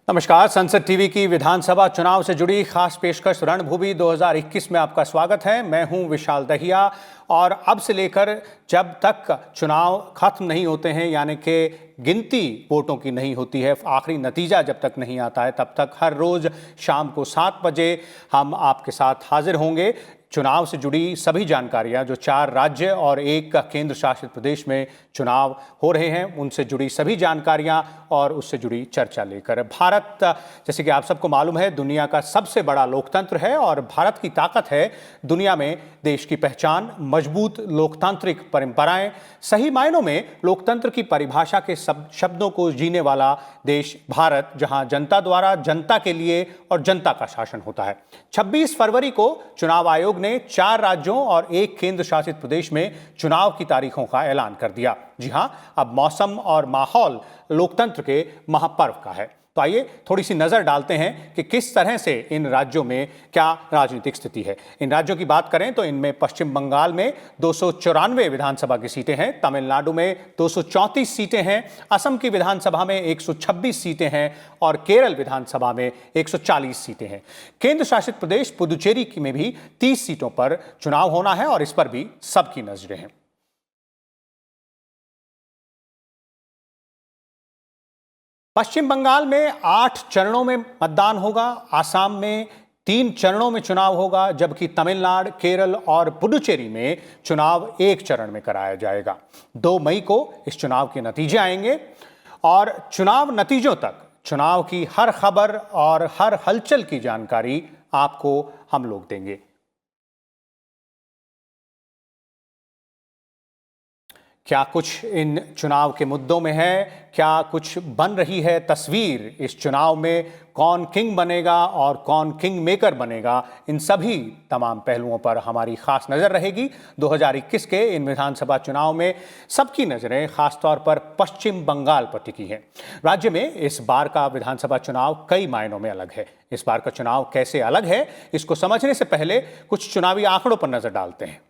नमस्कार। संसद टीवी की विधानसभा चुनाव से जुड़ी खास पेशकश रणभूमि 2021 में आपका स्वागत है। मैं हूं विशाल दहिया और अब से लेकर जब तक चुनाव खत्म नहीं होते हैं, यानी कि गिनती वोटों की नहीं होती है, आखिरी नतीजा जब तक नहीं आता है, तब तक हर रोज शाम को 7 बजे हम आपके साथ हाजिर होंगे। चुनाव से जुड़ी सभी जानकारियां, जो 4 राज्य और 1 केंद्र शासित प्रदेश में चुनाव हो रहे हैं, उनसे जुड़ी सभी जानकारियां और उससे जुड़ी चर्चा लेकर। भारत, जैसे कि आप सबको मालूम है, दुनिया का सबसे बड़ा लोकतंत्र है और भारत की ताकत है दुनिया में देश की पहचान, मजबूत लोकतांत्रिक परंपराएं, सही मायनों में लोकतंत्र की परिभाषा के शब्दों को जीने वाला देश भारत, जहां जनता द्वारा जनता के लिए और जनता का शासन होता है। 26 फरवरी को चुनाव आयोग ने 4 राज्यों और 1 केंद्र शासित प्रदेश में चुनाव की तारीखों का ऐलान कर दिया। जी हां, अब मौसम और माहौल लोकतंत्र के महापर्व का है। तो आइए थोड़ी सी नजर डालते हैं कि किस तरह से इन राज्यों में क्या राजनीतिक स्थिति है। इन राज्यों की बात करें तो इनमें पश्चिम बंगाल में 294 विधानसभा की सीटें हैं, तमिलनाडु में 234 सीटें हैं, असम की विधानसभा में 126 सीटें हैं और केरल विधानसभा में 140 सीटें हैं। केंद्र शासित प्रदेश पुदुचेरी में भी 30 सीटों पर चुनाव होना है और इस पर भी सबकी नजरें हैं। पश्चिम बंगाल में 8 चरणों में मतदान होगा, आसाम में 3 चरणों में चुनाव होगा, जबकि तमिलनाडु, केरल और पुडुचेरी में चुनाव 1 चरण में कराया जाएगा। 2 मई को इस चुनाव के नतीजे आएंगे और चुनाव नतीजों तक चुनाव की हर खबर और हर हलचल की जानकारी आपको हम लोग देंगे। क्या कुछ इन चुनाव के मुद्दों में है, क्या कुछ बन रही है तस्वीर इस चुनाव में, कौन किंग बनेगा और कौन किंग मेकर बनेगा, इन सभी तमाम पहलुओं पर हमारी खास नजर रहेगी। 2021 के इन विधानसभा चुनाव में सबकी नजरें खासतौर पर पश्चिम बंगाल पर टिकी हैं। राज्य में इस बार का विधानसभा चुनाव कई मायनों में अलग है। इस बार का चुनाव कैसे अलग है, इसको समझने से पहले कुछ चुनावी आंकड़ों पर नजर डालते हैं।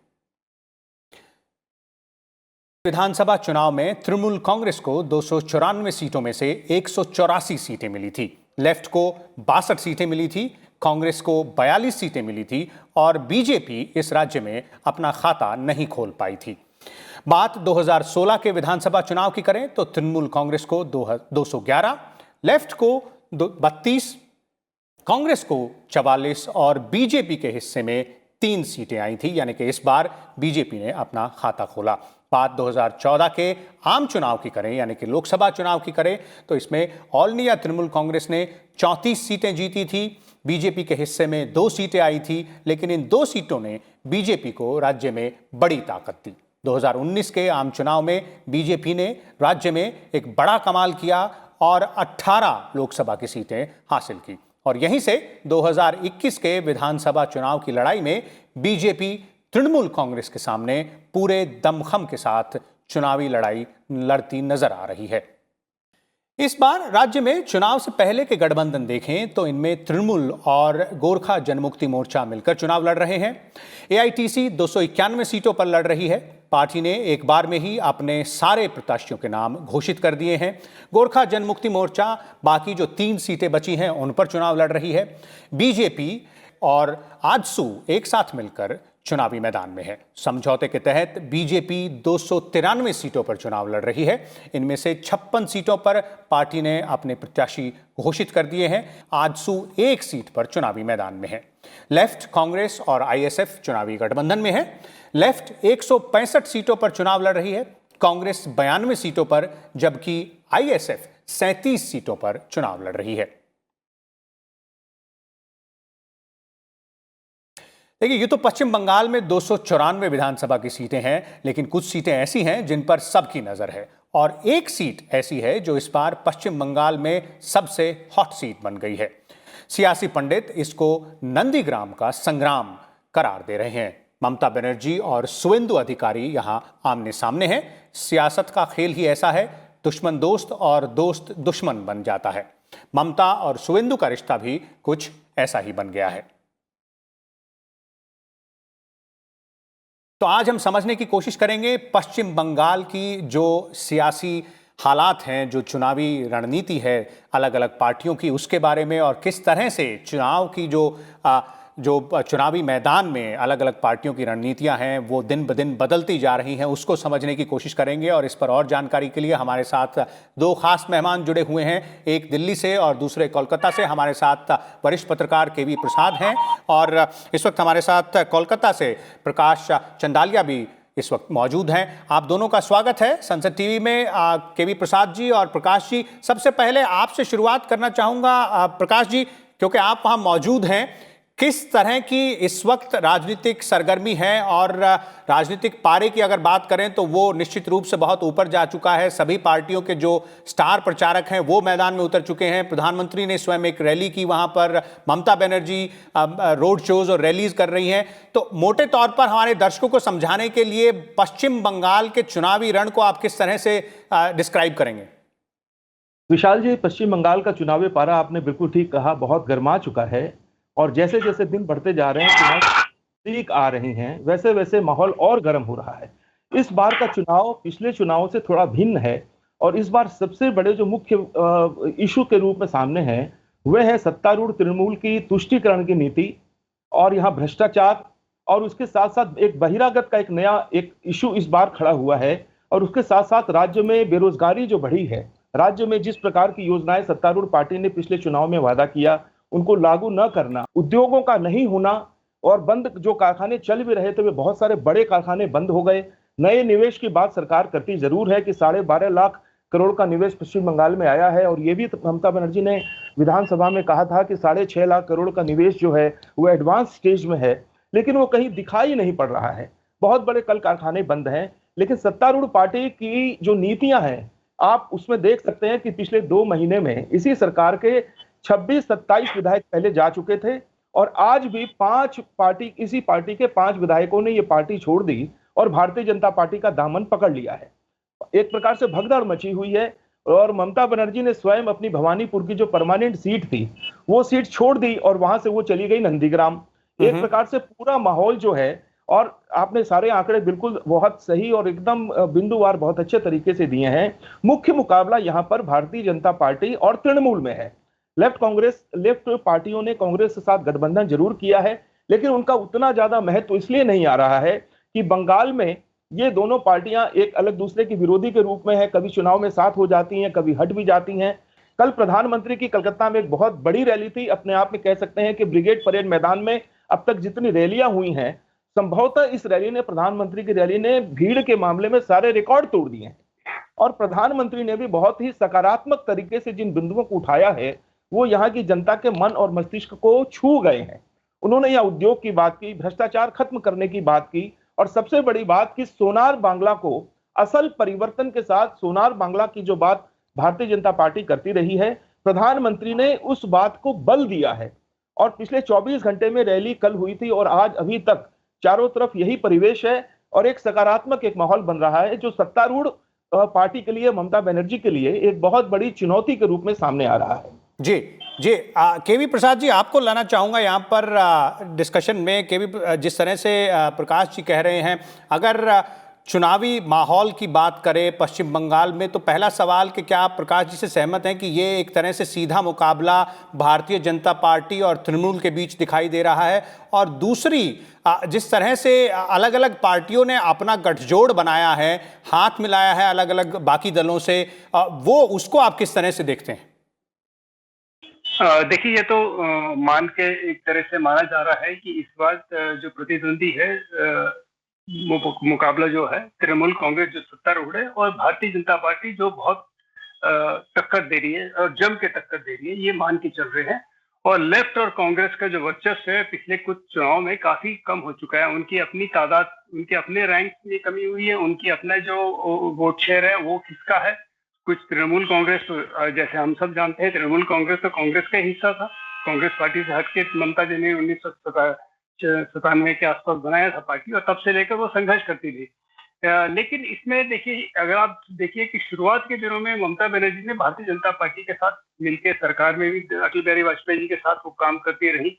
विधानसभा चुनाव में तृणमूल कांग्रेस को 294 सीटों में से 184 सीटें मिली थी, लेफ्ट को 62 सीटें मिली थी, कांग्रेस को 42 सीटें मिली थी और बीजेपी इस राज्य में अपना खाता नहीं खोल पाई थी। बात 2016 के विधानसभा चुनाव की करें तो तृणमूल कांग्रेस को 211, लेफ्ट को 32, कांग्रेस को 44 और बीजेपी के हिस्से में 3 सीटें आई थी, यानी कि इस बार बीजेपी ने अपना खाता खोला। बात 2014 के आम चुनाव की करें, यानी कि लोकसभा चुनाव की करें, तो इसमें ऑल इंडिया तृणमूल कांग्रेस ने 34 सीटें जीती थी, बीजेपी के हिस्से में 2 सीटें आई थी, लेकिन इन 2 सीटों ने बीजेपी को राज्य में बड़ी ताकत दी। 2019 के आम चुनाव में बीजेपी ने राज्य में एक बड़ा कमाल किया और 18 लोकसभा की सीटें हासिल की और यहीं से 2021 के विधानसभा चुनाव की लड़ाई में बीजेपी तृणमूल कांग्रेस के सामने पूरे दमखम के साथ चुनावी लड़ाई लड़ती नजर आ रही है। इस बार राज्य में चुनाव से पहले के गठबंधन देखें तो इनमें तृणमूल और गोरखा जनमुक्ति मोर्चा मिलकर चुनाव लड़ रहे हैं। एआईटीसी 291 सीटों पर लड़ रही है। पार्टी ने एक बार में ही अपने सारे प्रत्याशियों के नाम घोषित कर दिए हैं। गोरखा जनमुक्ति मोर्चा बाकी जो 3 सीटें बची हैं उन पर चुनाव लड़ रही है। बीजेपी और आजसू एक साथ मिलकर चुनावी मैदान में है। समझौते के तहत बीजेपी 293 सीटों पर चुनाव लड़ रही है। इनमें से 56 सीटों पर पार्टी ने अपने प्रत्याशी घोषित कर दिए हैं। आजसू 1 सीट पर चुनावी मैदान में है। लेफ्ट, कांग्रेस और आईएसएफ चुनावी गठबंधन में है। लेफ्ट 165 सीटों पर चुनाव लड़ रही है, कांग्रेस 92 सीटों पर, जबकि आईएसएफ 37 सीटों पर चुनाव लड़ रही है। देखिए, ये तो पश्चिम बंगाल में 294 विधानसभा की सीटें हैं, लेकिन कुछ सीटें ऐसी हैं जिन पर सबकी नजर है और एक सीट ऐसी है जो इस बार पश्चिम बंगाल में सबसे हॉट सीट बन गई है। सियासी पंडित इसको नंदीग्राम का संग्राम करार दे रहे हैं। ममता बनर्जी और सुवेंदु अधिकारी यहां आमने सामने हैं। सियासत का खेल ही ऐसा है, दुश्मन दोस्त और दोस्त दुश्मन बन जाता है। ममता और सुवेंदु का रिश्ता भी कुछ ऐसा ही बन गया है। तो आज हम समझने की कोशिश करेंगे पश्चिम बंगाल की जो सियासी हालात हैं, जो चुनावी रणनीति है अलग अलग पार्टियों की, उसके बारे में, और किस तरह से चुनाव की जो चुनावी मैदान में अलग अलग पार्टियों की रणनीतियां हैं वो दिन ब दिन बदलती जा रही हैं, उसको समझने की कोशिश करेंगे। और इस पर और जानकारी के लिए हमारे साथ दो खास मेहमान जुड़े हुए हैं, एक दिल्ली से और दूसरे कोलकाता से। हमारे साथ वरिष्ठ पत्रकार केवी प्रसाद हैं और इस वक्त हमारे साथ कोलकाता से प्रकाश चंदालिया भी इस वक्त मौजूद हैं। आप दोनों का स्वागत है संसद टीवी में। केवी प्रसाद जी और प्रकाश जी, सबसे पहले आपसे शुरुआत करना चाहूंगा। प्रकाश जी, क्योंकि आप वहां मौजूद हैं, किस तरह की इस वक्त राजनीतिक सरगर्मी है? और राजनीतिक पारे की अगर बात करें तो वो निश्चित रूप से बहुत ऊपर जा चुका है। सभी पार्टियों के जो स्टार प्रचारक हैं वो मैदान में उतर चुके हैं। प्रधानमंत्री ने स्वयं एक रैली की, वहां पर ममता बनर्जी रोड शोज और रैलीज कर रही हैं। तो मोटे तौर पर हमारे दर्शकों को समझाने के लिए पश्चिम बंगाल के चुनावी रण को आप किस तरह से डिस्क्राइब करेंगे? विशाल जी, पश्चिम बंगाल का चुनावी पारा आपने बिल्कुल ठीक कहा, बहुत गर्मा चुका है। और जैसे जैसे दिन बढ़ते जा रहे हैं, चुनाव नजदीक आ रही हैं, वैसे वैसे माहौल और गर्म हो रहा है। इस बार का चुनाव पिछले चुनाव से थोड़ा भिन्न है और इस बार सबसे बड़े जो मुख्य इशू के रूप में सामने है वह है सत्तारूढ़ तृणमूल की तुष्टीकरण की नीति और यहाँ भ्रष्टाचार। और उसके साथ साथ एक बहिरागत का एक नया एक इशू इस बार खड़ा हुआ है। और उसके साथ साथ राज्य में बेरोजगारी जो बढ़ी है, राज्य में जिस प्रकार की योजनाएं सत्तारूढ़ पार्टी ने पिछले चुनाव में वादा किया उनको लागू न करना, उद्योगों का नहीं होना और बंद जो कारखाने चल भी रहे थे वे बहुत सारे बड़े कारखाने बंद हो गए। नए निवेश की बात सरकार करती जरूर है कि 12.5 लाख करोड़ का निवेश पश्चिम बंगाल में आया है और ये भी ममता बनर्जी ने विधानसभा में कहा था कि 6.5 लाख करोड़ का निवेश जो है वो एडवांस स्टेज में है, लेकिन वो कहीं दिखाई नहीं पड़ रहा है। बहुत बड़े कल कारखाने बंद हैं, लेकिन सत्तारूढ़ पार्टी की जो नीतियां हैं आप उसमें देख सकते हैं कि पिछले 2 महीने में इसी सरकार के 26-27 विधायक पहले जा चुके थे और आज भी इसी पार्टी के 5 विधायकों ने ये पार्टी छोड़ दी और भारतीय जनता पार्टी का दामन पकड़ लिया है। एक प्रकार से भगदड़ मची हुई है और ममता बनर्जी ने स्वयं अपनी भवानीपुर की जो परमानेंट सीट थी वो सीट छोड़ दी और वहां से वो चली गई नंदीग्राम। एक प्रकार से पूरा माहौल जो है, और आपने सारे आंकड़े बिल्कुल बहुत सही और एकदम बिंदुवार बहुत अच्छे तरीके से दिए हैं। मुख्य मुकाबला यहां पर भारतीय जनता पार्टी और तृणमूल में है। लेफ्ट पार्टियों ने कांग्रेस के साथ गठबंधन जरूर किया है, लेकिन उनका उतना ज्यादा महत्व इसलिए नहीं आ रहा है कि बंगाल में ये दोनों पार्टियां एक अलग दूसरे की विरोधी के रूप में है, कभी चुनाव में साथ हो जाती हैं, कभी हट भी जाती हैं। कल प्रधानमंत्री की कलकत्ता में एक बहुत बड़ी रैली थी, अपने आप में कह सकते हैं कि ब्रिगेड परेड मैदान में अब तक जितनी रैलियां हुई हैं, संभवतः इस रैली ने, प्रधानमंत्री की रैली ने भीड़ के मामले में सारे रिकॉर्ड तोड़ दिए हैं। और प्रधानमंत्री ने भी बहुत ही सकारात्मक तरीके से जिन बिंदुओं को उठाया है वो यहाँ की जनता के मन और मस्तिष्क को छू गए हैं। उन्होंने यहाँ उद्योग की बात की, भ्रष्टाचार खत्म करने की बात की और सबसे बड़ी बात कि सोनार बांग्ला को असल परिवर्तन के साथ सोनार बांग्ला की जो बात भारतीय जनता पार्टी करती रही है, प्रधानमंत्री ने उस बात को बल दिया है। और पिछले 24 घंटे में रैली कल हुई थी और आज अभी तक चारों तरफ यही परिवेश है और एक सकारात्मक एक माहौल बन रहा है जो सत्तारूढ़ पार्टी के लिए, ममता बनर्जी के लिए एक बहुत बड़ी चुनौती के रूप में सामने आ रहा है। जी जी, केवी प्रसाद जी, आपको लाना चाहूंगा यहाँ पर डिस्कशन में। जिस तरह से प्रकाश जी कह रहे हैं, अगर चुनावी माहौल की बात करें पश्चिम बंगाल में, तो पहला सवाल कि क्या आप प्रकाश जी से सहमत हैं कि ये एक तरह से सीधा मुकाबला भारतीय जनता पार्टी और तृणमूल के बीच दिखाई दे रहा है? और दूसरी, जिस तरह से अलग अलग पार्टियों ने अपना गठजोड़ बनाया है, हाथ मिलाया है अलग अलग बाकी दलों से, वो उसको आप किस तरह से देखते हैं? देखिए, ये तो मान के एक तरह से माना जा रहा है कि इस बार जो प्रतिद्वंदी है, मुकाबला जो है, तृणमूल कांग्रेस जो सत्तारूढ़ है और भारतीय जनता पार्टी जो बहुत टक्कर दे रही है और जम के टक्कर दे रही है, ये मान के चल रहे हैं। और लेफ्ट और कांग्रेस का जो वर्चस्व है पिछले कुछ चुनाव में काफी कम हो चुका है। उनकी अपनी तादाद, उनके अपने रैंक में कमी हुई है, उनकी अपना जो वोट शेयर है वो किसका है। कुछ तृणमूल कांग्रेस, जैसे हम सब जानते हैं, तृणमूल कांग्रेस तो कांग्रेस का हिस्सा था। कांग्रेस पार्टी से हटके ममता जी ने 1997 के आसपास बनाया था पार्टी और तब से लेकर वो संघर्ष करती थी। लेकिन इसमें देखिए, अगर आप देखिए कि शुरुआत के दिनों में ममता बनर्जी ने भारतीय जनता पार्टी के साथ मिलकर सरकार में भी अटल बिहारी वाजपेयी जी के साथ वो काम करती रही,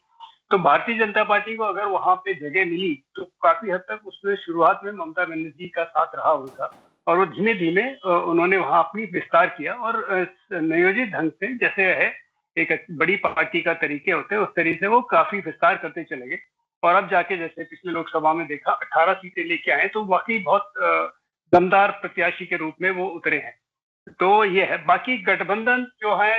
तो भारतीय जनता पार्टी को अगर वहां पे जगह मिली तो काफी हद तक उसमें शुरुआत में ममता बनर्जी का साथ रहा उनका। और वो धीमे धीमे उन्होंने वहां अपनी विस्तार किया और नियोजित ढंग से, जैसे है एक बड़ी पार्टी का तरीके होते हैं, उस तरीके से वो काफी विस्तार करते चले गए। और अब जाके जैसे पिछले लोकसभा में देखा 18 सीटें लेके आए, तो वाकई बहुत दमदार प्रत्याशी के रूप में वो उतरे हैं। तो ये है। बाकी गठबंधन जो है,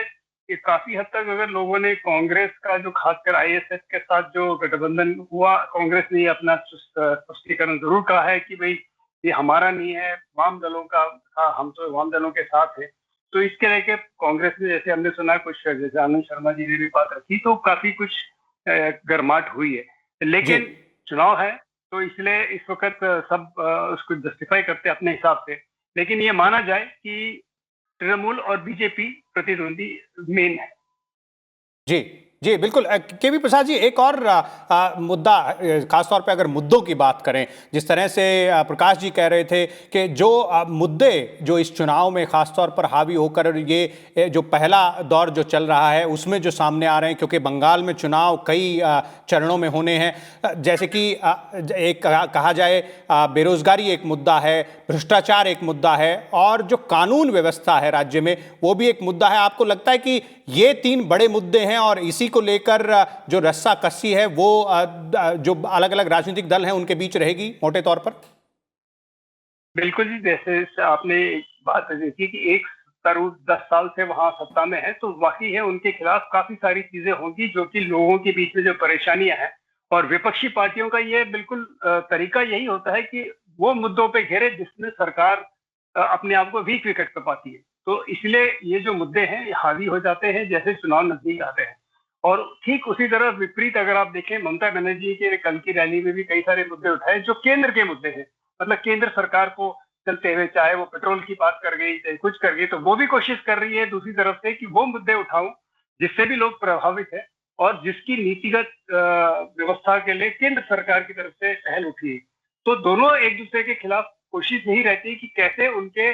ये काफी हद तक अगर लोगों ने कांग्रेस का जो खासकर आईएसएफ के साथ जो गठबंधन हुआ, कांग्रेस ने अपना स्पष्टीकरण जरूर कहा है कि भाई ये हमारा नहीं है, वाम दलों का था, हम तो वाम दलों के साथ है। तो इसके लेके कांग्रेस ने, जैसे हमने सुना कुछ, जैसे आनंद शर्मा जी ने भी बात रखी, तो काफी कुछ गर्माहट हुई है। लेकिन चुनाव है तो इसलिए इस वक्त सब उसको जस्टिफाई करते अपने हिसाब से। लेकिन ये माना जाए कि तृणमूल और बीजेपी प्रतिद्वंदी मेन है। जी जी बिल्कुल। के वी प्रसाद जी, एक और मुद्दा, खासतौर पे अगर मुद्दों की बात करें, जिस तरह से प्रकाश जी कह रहे थे कि जो मुद्दे जो इस चुनाव में खासतौर पर हावी होकर ये जो पहला दौर जो चल रहा है उसमें जो सामने आ रहे हैं, क्योंकि बंगाल में चुनाव कई चरणों में होने हैं, जैसे कि एक कहा जाए बेरोजगारी एक मुद्दा है, भ्रष्टाचार एक मुद्दा है, और जो कानून व्यवस्था है राज्य में वो भी एक मुद्दा है। आपको लगता है कि ये तीन बड़े मुद्दे हैं और इसी को लेकर जो रस्सा कस्सी है वो जो अलग अलग राजनीतिक दल हैं उनके बीच रहेगी मोटे तौर पर? बिल्कुल जी, जैसे आपने बात देखी कि एक सत्तारूढ़ 10 साल से वहां सत्ता में है, तो वाकई है उनके खिलाफ काफी सारी चीजें होंगी जो कि लोगों के बीच में जो परेशानियां हैं। और विपक्षी पार्टियों का ये बिल्कुल तरीका यही होता है कि वो मुद्दों पे घेरे जिसमें सरकार अपने आप को वीक विकेट पे पाती है। तो इसलिए ये जो मुद्दे हैं ये हावी हो जाते हैं जैसे चुनाव नजदीक आते हैं। और ठीक उसी तरह विपरीत अगर आप देखें, ममता बनर्जी के कल की रैली में भी कई सारे मुद्दे उठाए जो केंद्र के मुद्दे हैं, मतलब केंद्र सरकार को चलते हुए, चाहे वो पेट्रोल की बात कर गई, चाहे कुछ कर गई, तो वो भी कोशिश कर रही है दूसरी तरफ से कि वो मुद्दे उठाऊं जिससे भी लोग प्रभावित है और जिसकी नीतिगत व्यवस्था के लिए केंद्र सरकार की तरफ से पहल उठी है। तो दोनों एक दूसरे के खिलाफ कोशिश यही रहती है कि कैसे उनके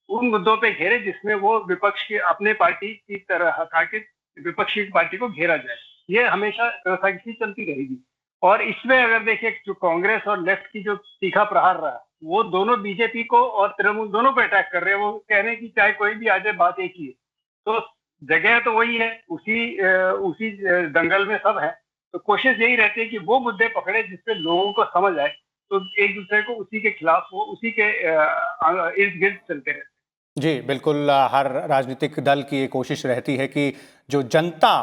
उन मुद्दों पे घेरे जिसमें वो विपक्ष के अपने पार्टी की तरह हटा के विपक्षी पार्टी को घेरा जाए। ये हमेशा रसाकसी चलती रहेगी। और इसमें अगर देखिए जो कांग्रेस और लेफ्ट की जो तीखा प्रहार रहा, वो दोनों बीजेपी को और तृणमूल दोनों को अटैक कर रहे हैं। वो कह रहे हैं कि चाहे कोई भी आ जाए, बात एक ही है। तो जगह तो वही है, उसी दंगल में सब है। तो कोशिश यही रहती है कि वो मुद्दे पकड़े जिससे लोगों को समझ आए, तो एक दूसरे को उसी के खिलाफ वो उसी के इर्द गिर्द चलते रहते। जी बिल्कुल। हर राजनीतिक दल की ये कोशिश रहती है कि जो जनता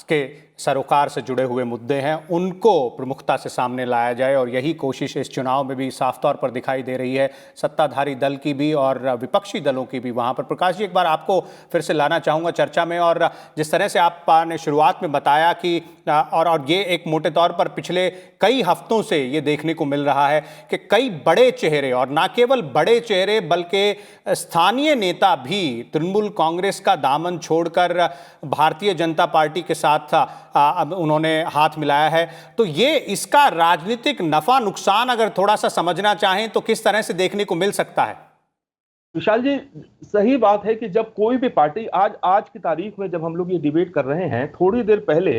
के सरोकार से जुड़े हुए मुद्दे हैं उनको प्रमुखता से सामने लाया जाए, और यही कोशिश इस चुनाव में भी साफ तौर पर दिखाई दे रही है, सत्ताधारी दल की भी और विपक्षी दलों की भी। वहाँ पर प्रकाश जी, एक बार आपको फिर से लाना चाहूँगा चर्चा में। और जिस तरह से आपने शुरुआत में बताया कि और ये एक मोटे तौर पर पिछले कई हफ्तों से ये देखने को मिल रहा है कि कई बड़े चेहरे, और ना केवल बड़े चेहरे बल्कि स्थानीय नेता भी तृणमूल कांग्रेस का दामन छोड़कर भारतीय जनता पार्टी के साथ अब उन्होंने हाथ मिलाया है। तो ये इसका राजनीतिक नफा नुकसान अगर थोड़ा सा समझना चाहें तो किस तरह से देखने को मिल सकता है? विशाल जी, सही बात है कि जब कोई भी पार्टी आज की तारीख में जब हम लोग ये डिबेट कर रहे हैं, थोड़ी देर पहले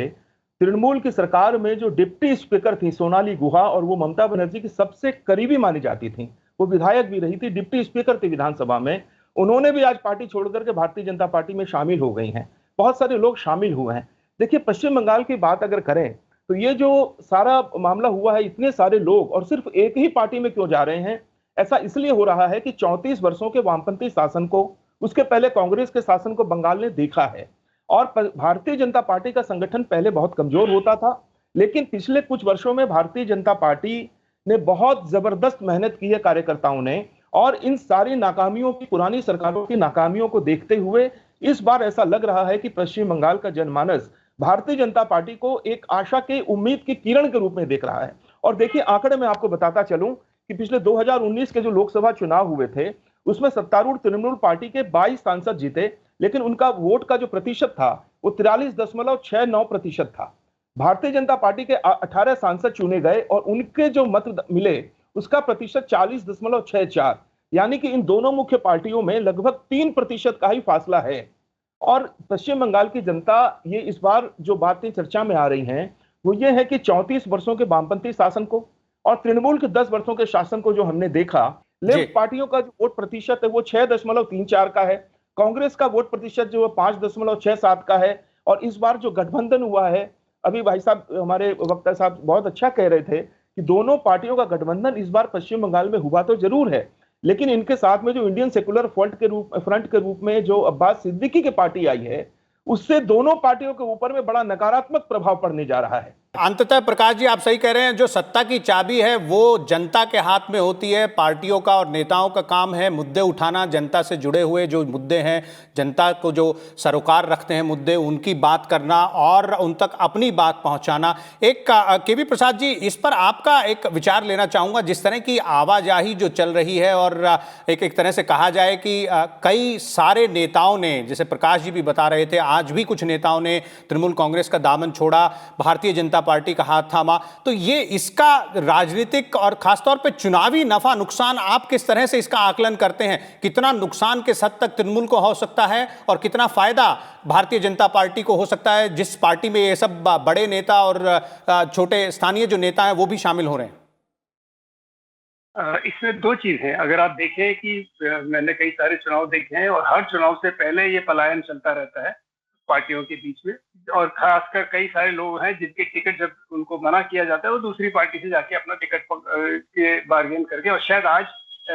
तृणमूल की सरकार में जो डिप्टी स्पीकर थी सोनाली गुहा, और वो ममता बनर्जी की सबसे करीबी मानी जाती थी, वो विधायक भी रही थी, डिप्टी स्पीकर थी विधानसभा में, उन्होंने भी आज पार्टी छोड़कर के भारतीय जनता पार्टी में शामिल हो गई हैं। बहुत सारे लोग शामिल हुए हैं। देखिए, पश्चिम बंगाल की बात अगर करें तो ये जो सारा मामला हुआ है, इतने सारे लोग और सिर्फ एक ही पार्टी में क्यों जा रहे हैं, ऐसा इसलिए हो रहा है कि 34 वर्षों के वामपंथी शासन को, उसके पहले कांग्रेस के शासन को बंगाल ने देखा है। और भारतीय जनता पार्टी का संगठन पहले बहुत कमजोर होता था, लेकिन पिछले कुछ वर्षों में भारतीय जनता पार्टी ने बहुत जबरदस्त मेहनत की है कार्यकर्ताओं ने, और इन सारी नाकामियों की, पुरानी सरकारों की नाकामियों को देखते हुए इस बार ऐसा लग रहा है कि पश्चिम बंगाल का जनमानस भारतीय जनता पार्टी को एक आशा के, उम्मीद की किरण के रूप में देख रहा है। और देखिए, आंकड़े में आपको बताता चलूं कि पिछले 2019 के जो लोकसभा चुनाव हुए थे उसमें सत्तारूढ़ तृणमूल पार्टी के 22 सांसद जीते, लेकिन उनका वोट का जो प्रतिशत था वो 43.69% था। भारतीय जनता पार्टी के 18 सांसद चुने गए और उनके जो मत मिले उसका प्रतिशत 40.64, यानी कि इन दोनों मुख्य पार्टियों में लगभग 3% का ही फासला है। और पश्चिम बंगाल की जनता, ये इस बार जो बातें चर्चा में आ रही हैं वो ये है कि 34 वर्षों के वामपंथी शासन को और तृणमूल के 10 वर्षों के शासन को जो हमने देखा, लेफ्ट पार्टियों का जो वोट प्रतिशत है वो 6.34 का है, कांग्रेस का वोट प्रतिशत जो है 5.67 का है। और इस बार जो गठबंधन हुआ है, अभी भाई साहब हमारे वक्ता साहब बहुत अच्छा कह रहे थे कि दोनों पार्टियों का गठबंधन इस बार पश्चिम बंगाल में हुआ तो जरूर है, लेकिन इनके साथ में जो इंडियन सेकुलर फ्रंट के रूप में जो अब्बास सिद्दीकी की पार्टी आई है, उससे दोनों पार्टियों के ऊपर में बड़ा नकारात्मक प्रभाव पड़ने जा रहा है। अंततः प्रकाश जी आप सही कह रहे हैं, जो सत्ता की चाबी है वो जनता के हाथ में होती है। पार्टियों का और नेताओं का काम है मुद्दे उठाना, जनता से जुड़े हुए जो मुद्दे हैं, जनता को जो सरोकार रखते हैं मुद्दे, उनकी बात करना और उन तक अपनी बात पहुंचाना। एक केवी प्रसाद जी, इस पर आपका एक विचार लेना चाहूंगा। जिस तरह की आवाजाही जो चल रही है और एक तरह से कहा जाए कि कई सारे नेताओं ने, जैसे प्रकाश जी भी बता रहे थे, आज भी कुछ नेताओं ने तृणमूल कांग्रेस का दामन छोड़ा, भारतीय जनता पार्टी का हाथ थामा, तो ये इसका राजनीतिक और खासतौर पे चुनावी नफा नुकसान आप किस तरह से इसका आकलन करते हैं? कितना नुकसान किस हद तक तृणमूल को हो सकता है और कितना फायदा भारतीय जनता पार्टी को हो सकता है, जिस पार्टी में ये सब बड़े नेता और छोटे स्थानीय जो नेता हैं वो भी शामिल हो रहे हैं? इसमें दो चीज है। अगर आप देखें कि मैंने कई सारे चुनाव देखे हैं और हर चुनाव से पहले ये पलायन चलता रहता है पार्टियों के बीच में, और खासकर कई सारे लोग हैं जिनके टिकट जब उनको मना किया जाता है वो दूसरी पार्टी से जाके अपना टिकट के बार्गेन करके, और शायद आज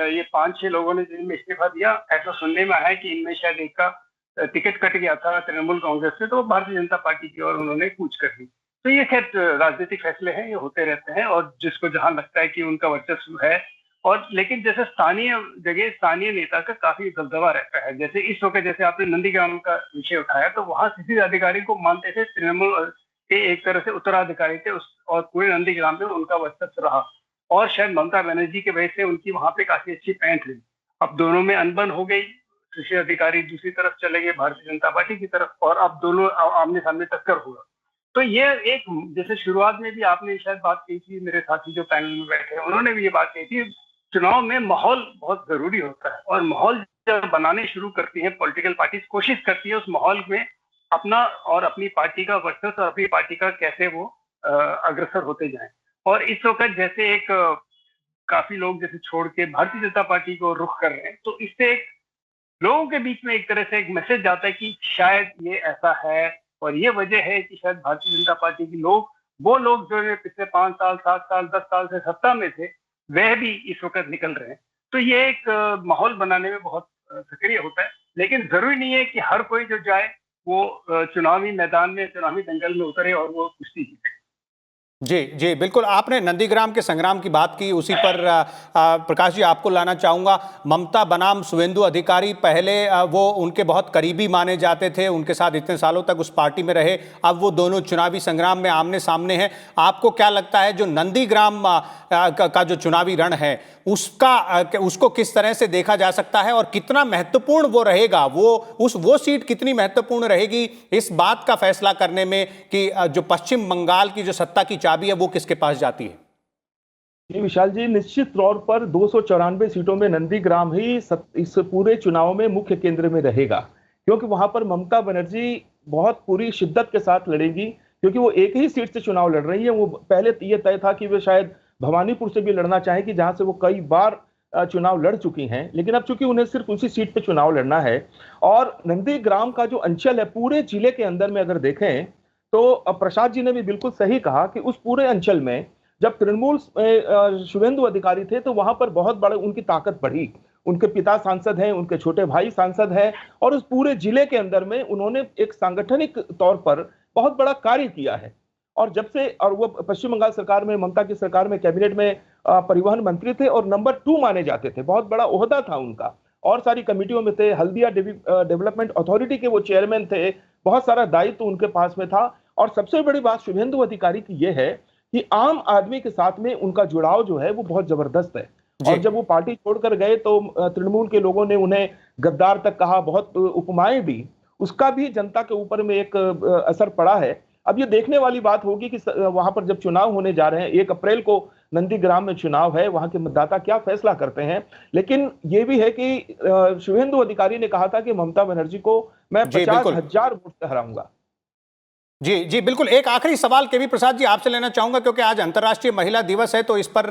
ये 5-6 लोगों ने जिनमें इस्तीफा दिया, ऐसा सुनने में आया है कि इनमें शायद एक का टिकट कट गया था तृणमूल कांग्रेस से, तो वो भारतीय जनता पार्टी की ओर उन्होंने कूच कर दी। तो ये खैर राजनीतिक फैसले हैं, ये होते रहते हैं, और जिसको जहां लगता है कि उनका वर्चस्व है। और लेकिन जैसे स्थानीय जगह स्थानीय नेता का काफी दबदबा रहता है। जैसे इस वक्त जैसे आपने नंदीग्राम का विषय उठाया, तो वहां किसी अधिकारी को मानते थे तृणमूल के एक तरह से उत्तराधिकारी थे उस, और पूरे नंदीग्राम में उनका वर्चस्व रहा, और शायद ममता बनर्जी की वजह से उनकी वहां पे काफी अच्छी पैंठ रही। अब दोनों में अनबन हो गई, कृषि अधिकारी दूसरी तरफ चले गए भारतीय जनता पार्टी की तरफ, और अब दोनों आमने सामने टक्कर हुआ। तो ये एक, जैसे शुरुआत में भी आपने शायद बात की थी, मेरे साथी जो पैनल में बैठे हैं उन्होंने भी ये बात कही थी, चुनाव में माहौल बहुत जरूरी होता है, और माहौल जब बनाने शुरू करती है पॉलिटिकल पार्टी, कोशिश करती है उस माहौल में अपना और अपनी पार्टी का वर्चस्व और अपनी पार्टी का कैसे वो अग्रसर होते जाएं। और इस वक्त जैसे एक काफी लोग जैसे छोड़ के भारतीय जनता पार्टी को रुख कर रहे हैं, तो इससे एक लोगों के बीच में एक तरह से एक मैसेज जाता है कि शायद ये ऐसा है, और ये वजह है कि शायद भारतीय जनता पार्टी के लोग, वो लोग जो पिछले 5 साल 7 साल 10 साल से सत्ता में थे, वह भी इस वक्त निकल रहे हैं। तो ये एक माहौल बनाने में बहुत सक्रिय होता है, लेकिन जरूरी नहीं है कि हर कोई जो जाए वो चुनावी मैदान में, चुनावी दंगल में उतरे और वो कुश्ती जीते। जी जी बिल्कुल, आपने नंदीग्राम के संग्राम की बात की, उसी पर प्रकाश जी आपको लाना चाहूँगा। ममता बनाम शुवेंदु अधिकारी, पहले वो उनके बहुत करीबी माने जाते थे, उनके साथ इतने सालों तक उस पार्टी में रहे, अब वो दोनों चुनावी संग्राम में आमने सामने हैं। आपको क्या लगता है जो नंदीग्राम का जो चुनावी रण है उसको किस तरह से देखा जा सकता है और कितना महत्वपूर्ण वो रहेगा, वो सीट कितनी महत्वपूर्ण रहेगी इस बात का फैसला करने में कि जो पश्चिम बंगाल की जो सत्ता की चाबी है वो किसके पास जाती है? जी विशाल जी, निश्चित तौर पर 294 सीटों में नंदीग्राम ही इस पूरे चुनाव में मुख्य केंद्र में रहेगा, क्योंकि वहां पर ममता बनर्जी बहुत पूरी शिद्दत के साथ लड़ेगी, क्योंकि वो एक ही सीट से चुनाव लड़ रही है। वो पहले ये तय था कि वे शायद भवानीपुर से भी लड़ना चाहेंगी, जहां से वो कई बार चुनाव लड़ चुकी हैं, लेकिन अब चूंकि उन्हें सिर्फ उसी सीट पे चुनाव लड़ना है। और नंदीग्राम का जो अंचल है पूरे जिले के अंदर में अगर देखें तो प्रसाद जी ने भी बिल्कुल सही कहा कि उस पूरे अंचल में जब तृणमूल शुवेंदु अधिकारी थे तो वहां पर बहुत बड़ा उनकी ताकत बढ़ी। उनके पिता सांसद हैं, उनके छोटे भाई सांसद हैं, और उस पूरे जिले के अंदर में उन्होंने एक सांगठनिक तौर पर बहुत बड़ा कार्य किया है। और जब से, और वो पश्चिम बंगाल सरकार में, ममता की सरकार में कैबिनेट में परिवहन मंत्री थे और नंबर 2 माने जाते थे, बहुत बड़ा ओहदा था उनका, और सारी कमेटियों में थे। हल्दिया डेवलपमेंट अथॉरिटी के वो चेयरमैन थे, बहुत सारा दायित्व उनके पास में था। और सबसे बड़ी बात शुभेंदु अधिकारी की यह है कि आम आदमी के साथ में उनका जुड़ाव जो है वो बहुत जबरदस्त है। और जब वो पार्टी छोड़कर गए तो तृणमूल के लोगों ने उन्हें गद्दार तक कहा, बहुत उपमाएं दी, उसका भी जनता के ऊपर में एक असर पड़ा है। अब ये देखने वाली बात होगी कि वहां पर जब चुनाव होने जा रहे हैं, 1 अप्रैल को नंदीग्राम में चुनाव है, वहां के मतदाता क्या फैसला करते हैं। लेकिन ये भी है कि शुभेंदु अधिकारी ने कहा था कि ममता बनर्जी को मैं 50,000 वोट से हराऊंगा। जी जी बिल्कुल। एक आखिरी सवाल के भी प्रसाद जी आपसे लेना चाहूंगा, क्योंकि आज अंतर्राष्ट्रीय महिला दिवस है, तो इस पर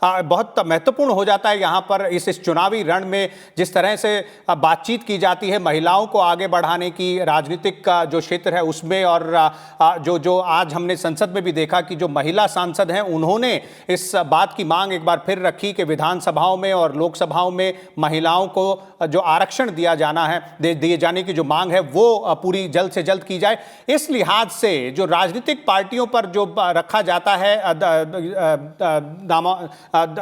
बहुत महत्वपूर्ण हो जाता है यहाँ पर इस चुनावी रण में जिस तरह से बातचीत की जाती है महिलाओं को आगे बढ़ाने की, राजनीतिक का जो क्षेत्र है उसमें, और जो जो आज हमने संसद में भी देखा कि जो महिला सांसद हैं उन्होंने इस बात की मांग एक बार फिर रखी कि विधानसभाओं में और लोकसभाओं में महिलाओं को जो आरक्षण दिया जाना है, दिए जाने की जो मांग है वो पूरी जल्द से जल्द की जाए। इस लिहाज से जो राजनीतिक पार्टियों पर जो रखा जाता है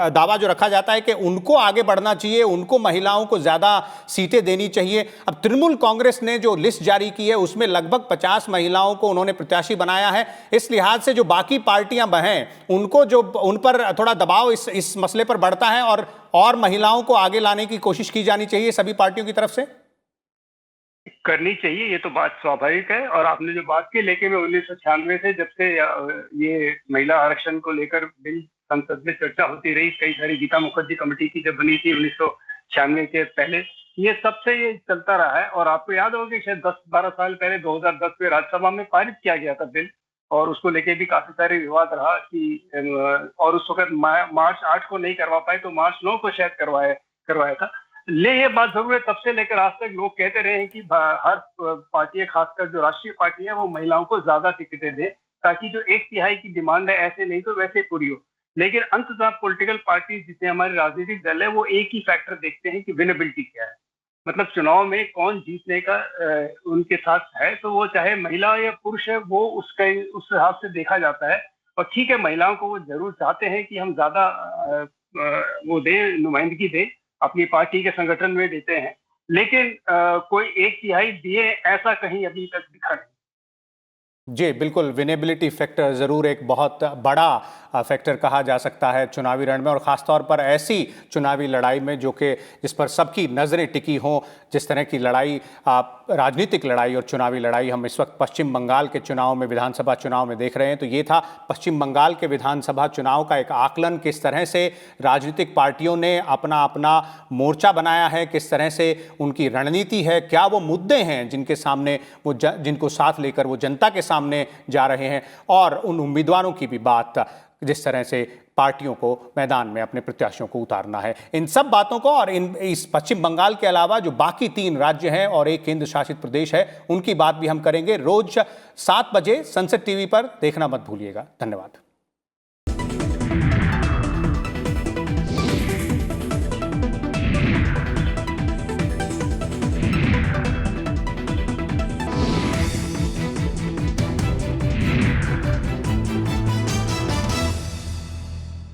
दावा जो रखा जाता है कि उनको आगे बढ़ना चाहिए, उनको महिलाओं को ज्यादा सीटें देनी चाहिए। अब तृणमूल कांग्रेस ने जो लिस्ट जारी की है उसमें लगभग 50 महिलाओं को उन्होंने प्रत्याशी बनाया है। इस लिहाज से जो बाकी पार्टियां हैं उनको जो उन पर थोड़ा दबाव इस मसले पर बढ़ता है और महिलाओं को आगे लाने की कोशिश की जानी चाहिए सभी पार्टियों की तरफ से। करनी चाहिए, ये तो बात स्वाभाविक है। और आपने जो बात की, लेकिन 1996 से जब से ये महिला आरक्षण को लेकर बिल संसद में चर्चा होती रही, कई सारी गीता मुखर्जी कमेटी की जब बनी थी 1996 के पहले, ये सबसे ये चलता रहा है। और आपको याद होगा कि शायद 10-12 साल पहले 2010 में राज्यसभा में पारित किया गया था बिल, और उसको लेके भी काफी सारे विवाद रहा कि और उस वक्त मार्च 8 को नहीं करवा पाए तो मार्च 9 को शायद करवाया था। ये बात जरूर है, तब से लेकर आज तक लोग कहते रहे हैं कि हर पार्टी, खासकर जो राष्ट्रीय पार्टी है, वो महिलाओं को ज्यादा टिकटें दे ताकि जो 1/3 की डिमांड है ऐसे नहीं तो वैसे पूरी हो। लेकिन अंततः पॉलिटिकल पार्टी जितने हमारे राजनीतिक दल है वो एक ही फैक्टर देखते हैं कि विनेबिलिटी क्या है, मतलब चुनाव में कौन जीतने का उनके साथ है। तो वो चाहे महिला या पुरुष है, वो उस हिसाब से देखा जाता है। और ठीक है, महिलाओं को वो जरूर चाहते हैं कि हम ज्यादा वो दें, नुमाइंदगी दें, अपनी पार्टी के संगठन में देते हैं, लेकिन कोई 1/3 दिए ऐसा कहीं अभी तक दिखा नहीं। जी बिल्कुल, विनेबिलिटी फैक्टर ज़रूर एक बहुत बड़ा फैक्टर कहा जा सकता है चुनावी रण में, और ख़ासतौर पर ऐसी चुनावी लड़ाई में जो कि जिस पर सबकी नज़रें टिकी हों, जिस तरह की लड़ाई, राजनीतिक लड़ाई और चुनावी लड़ाई हम इस वक्त पश्चिम बंगाल के चुनाव में, विधानसभा चुनाव में देख रहे हैं। तो ये था पश्चिम बंगाल के विधानसभा चुनाव का एक आकलन, किस तरह से राजनीतिक पार्टियों ने अपना अपना मोर्चा बनाया है, किस तरह से उनकी रणनीति है, क्या वो मुद्दे हैं जिनके सामने वो जिनको साथ लेकर वो जनता के सामने जा रहे हैं, और उन उम्मीदवारों की भी बात, जिस तरह से पार्टियों को मैदान में अपने प्रत्याशियों को उतारना है। इन सब बातों को और इस पश्चिम बंगाल के अलावा जो बाकी 3 राज्य हैं और एक केंद्र शासित प्रदेश है, उनकी बात भी हम करेंगे। रोज 7 बजे संसद टीवी पर देखना मत भूलिएगा। धन्यवाद।